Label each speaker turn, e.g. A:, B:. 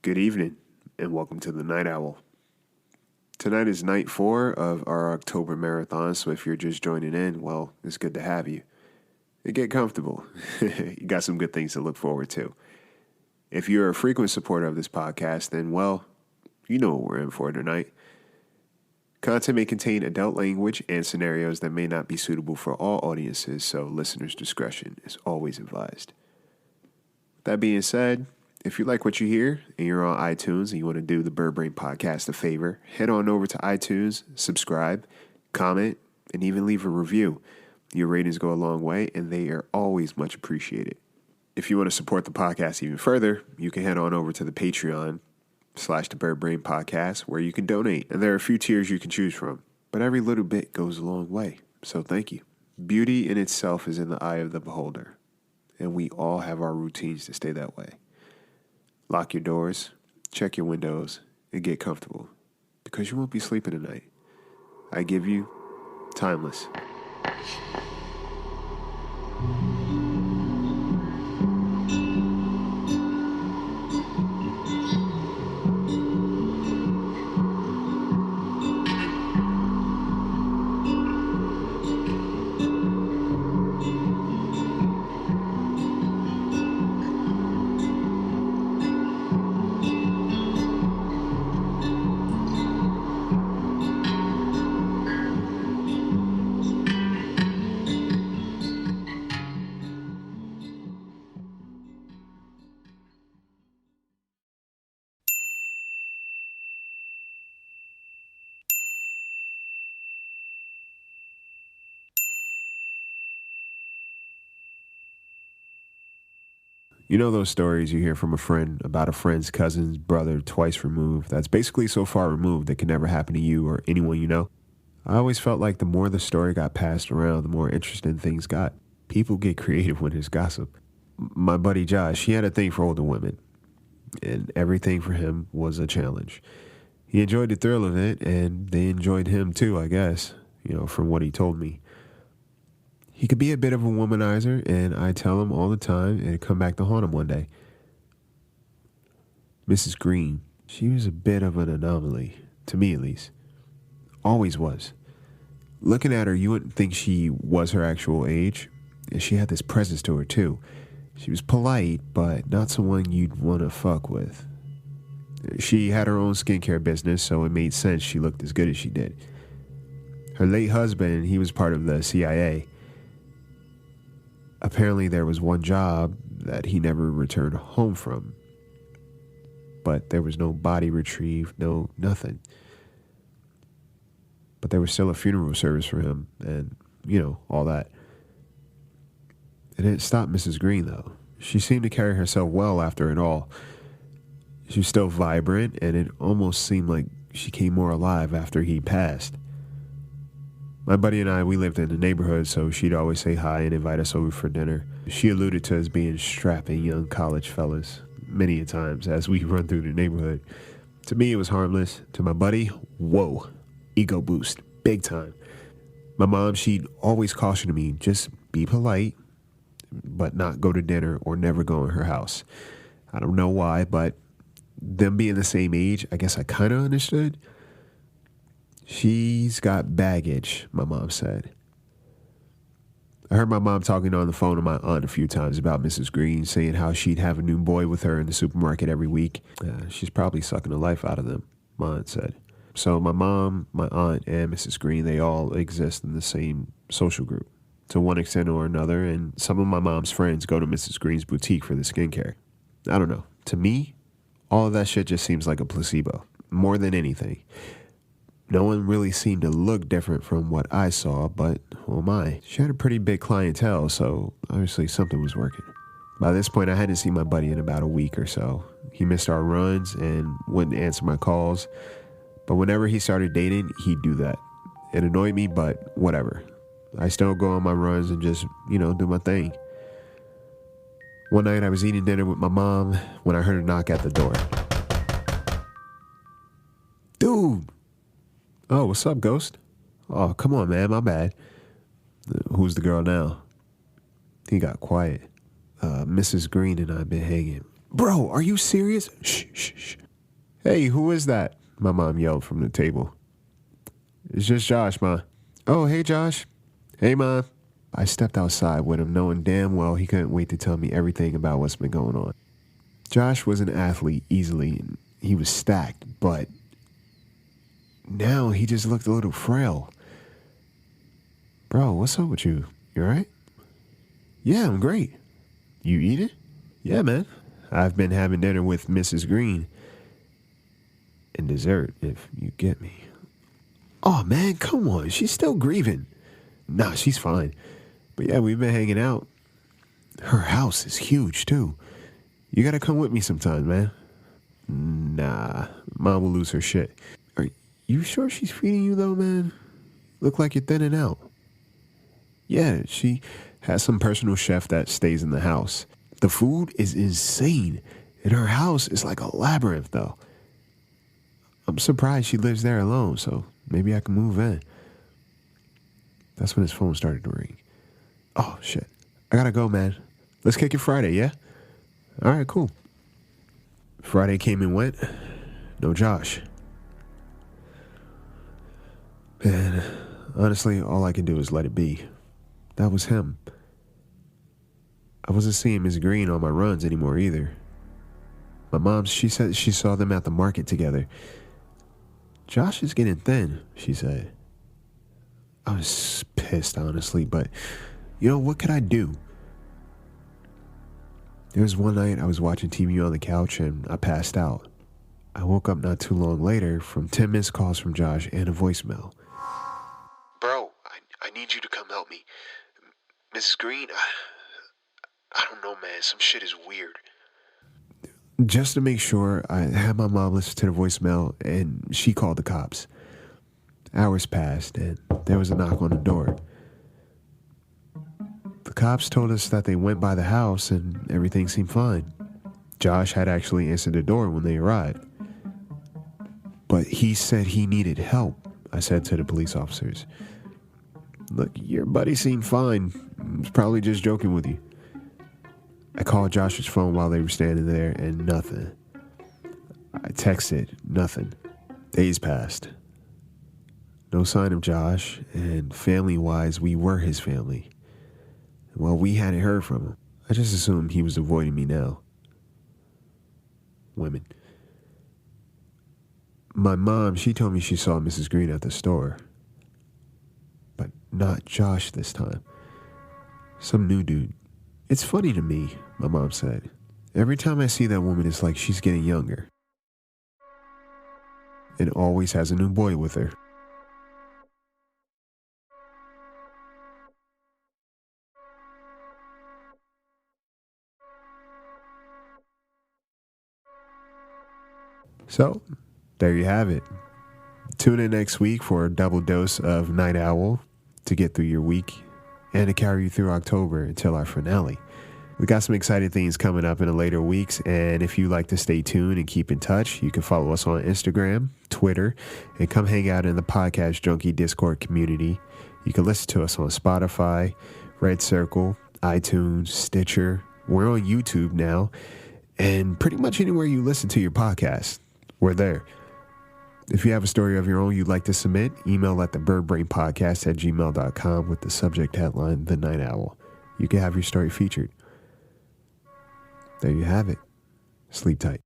A: Good evening, and welcome to the Night Owl. Tonight is night 4 of our October marathon, so if you're just joining in, well, it's good to have you. And get comfortable. You got some good things to look forward to. If you're a frequent supporter of this podcast, then, well, you know what we're in for tonight. Content may contain adult language and scenarios that may not be suitable for all audiences, so listeners' discretion is always advised. That being said, if you like what you hear and you're on iTunes and you want to do the Bird Brain Podcast a favor, head on over to iTunes, subscribe, comment, and even leave a review. Your ratings go a long way, and they are always much appreciated. If you want to support the podcast even further, you can head on over to the Patreon/Thebirdbrainpodcast, where you can donate. And there are a few tiers you can choose from, but every little bit goes a long way, so thank you. Beauty in itself is in the eye of the beholder, and we all have our routines to stay that way. Lock your doors, check your windows, and get comfortable, because you won't be sleeping tonight. I give you Timeless. You know those stories you hear from a friend about a friend's cousin's brother twice removed that's basically so far removed that can never happen to you or anyone you know? I always felt like the more the story got passed around, the more interesting things got. People get creative when there's gossip. My buddy Josh, he had a thing for older women, and everything for him was a challenge. He enjoyed the thrill of it, and they enjoyed him too, I guess, from what he told me. He could be a bit of a womanizer, and I tell him all the time, and it'd come back to haunt him one day. Mrs. Green, she was a bit of an anomaly, to me at least. Always was. Looking at her, you wouldn't think she was her actual age, and she had this presence to her too. She was polite, but not someone you'd want to fuck with. She had her own skincare business, so it made sense she looked as good as she did. Her late husband, he was part of the CIA. Apparently there was one job that he never returned home from. But there was no body retrieved, no nothing. But there was still a funeral service for him and, all that. It didn't stop Mrs. Green, though. She seemed to carry herself well after it all. She was still vibrant, and it almost seemed like she came more alive after he passed. My buddy and I, we lived in the neighborhood, so she'd always say hi and invite us over for dinner. She alluded to us being strapping young college fellas many a times as we run through the neighborhood. To me, it was harmless. To my buddy, whoa, ego boost, big time. My mom, she'd always caution me, just be polite, but not go to dinner or never go in her house. I don't know why, but them being the same age, I guess I kind of understood. She's got baggage, my mom said. I heard my mom talking on the phone to my aunt a few times about Mrs. Green, saying how she'd have a new boy with her in the supermarket every week. She's probably sucking the life out of them, my aunt said. So my mom, my aunt, and Mrs. Green, they all exist in the same social group to one extent or another, and some of my mom's friends go to Mrs. Green's boutique for the skincare. I don't know. To me, all of that shit just seems like a placebo, more than anything. No one really seemed to look different from what I saw, but who am I? She had a pretty big clientele, so obviously something was working. By this point, I hadn't seen my buddy in about a week or so. He missed our runs and wouldn't answer my calls, but whenever he started dating, he'd do that. It annoyed me, but whatever. I still go on my runs and just, do my thing. One night, I was eating dinner with my mom when I heard a knock at the door. Dude! Oh, what's up, Ghost? Oh, come on, man, my bad. Who's the girl now? He got quiet. Mrs. Green and I been hanging. Bro, are you serious? Shh, shh, shh. Hey, who is that? My mom yelled from the table. It's just Josh, Ma. Oh, hey, Josh. Hey, Mom. I stepped outside with him, knowing damn well he couldn't wait to tell me everything about what's been going on. Josh was an athlete easily, and he was stacked, but now he just looked a little frail. Bro, what's up with you? You all right? Yeah, I'm great. You eating? Yeah, man. I've been having dinner with Mrs. Green. And dessert, if you get me. Oh, man, come on. She's still grieving. Nah, she's fine. But yeah, we've been hanging out. Her house is huge, too. You gotta come with me sometime, man. Nah, Mom will lose her shit. Are you sure she's feeding you, though, man? Look like you're thinning out. Yeah, she has some personal chef that stays in the house. The food is insane, and her house is like a labyrinth, though. I'm surprised she lives there alone, so maybe I can move in. That's when his phone started to ring. Oh, shit. I gotta go, man. Let's kick it Friday, yeah? All right, cool. Friday came and went. No Josh. And honestly, all I can do is let it be. That was him. I wasn't seeing Miss Green on my runs anymore either. My mom, she said she saw them at the market together. Josh is getting thin, she said. I was pissed, honestly, but, what could I do? There was one night I was watching TV on the couch and I passed out. I woke up not too long later from 10 missed calls from Josh and a voicemail. Bro, I need you to come help me. Mrs. Green, I don't know, man. Some shit is weird. Just to make sure, I had my mom listen to the voicemail, and she called the cops. Hours passed, and there was a knock on the door. The cops told us that they went by the house, and everything seemed fine. Josh had actually answered the door when they arrived. But he said he needed help, I said to the police officers. Look, your buddy seemed fine. He was probably just joking with you. I called Josh's phone while they were standing there, and nothing. I texted, nothing. Days passed. No sign of Josh, and family-wise, we were his family. Well, we hadn't heard from him. I just assumed he was avoiding me now. Women. My mom, she told me she saw Mrs. Green at the store. But not Josh this time. Some new dude. It's funny to me, my mom said. Every time I see that woman, it's like she's getting younger. And always has a new boy with her. So, there you have it. Tune in next week for a double dose of Night Owl to get through your week and to carry you through October until our finale. We got some exciting things coming up in the later weeks, and if you like to stay tuned and keep in touch, you can follow us on Instagram, Twitter, and come hang out in the Podcast Junkie Discord community. You can listen to us on Spotify, Red Circle, iTunes, Stitcher. We're on YouTube now, and pretty much anywhere you listen to your podcast, we're there. If you have a story of your own you'd like to submit, email at thebirdbrainpodcast@gmail.com with the subject headline, The Night Owl. You can have your story featured. There you have it. Sleep tight.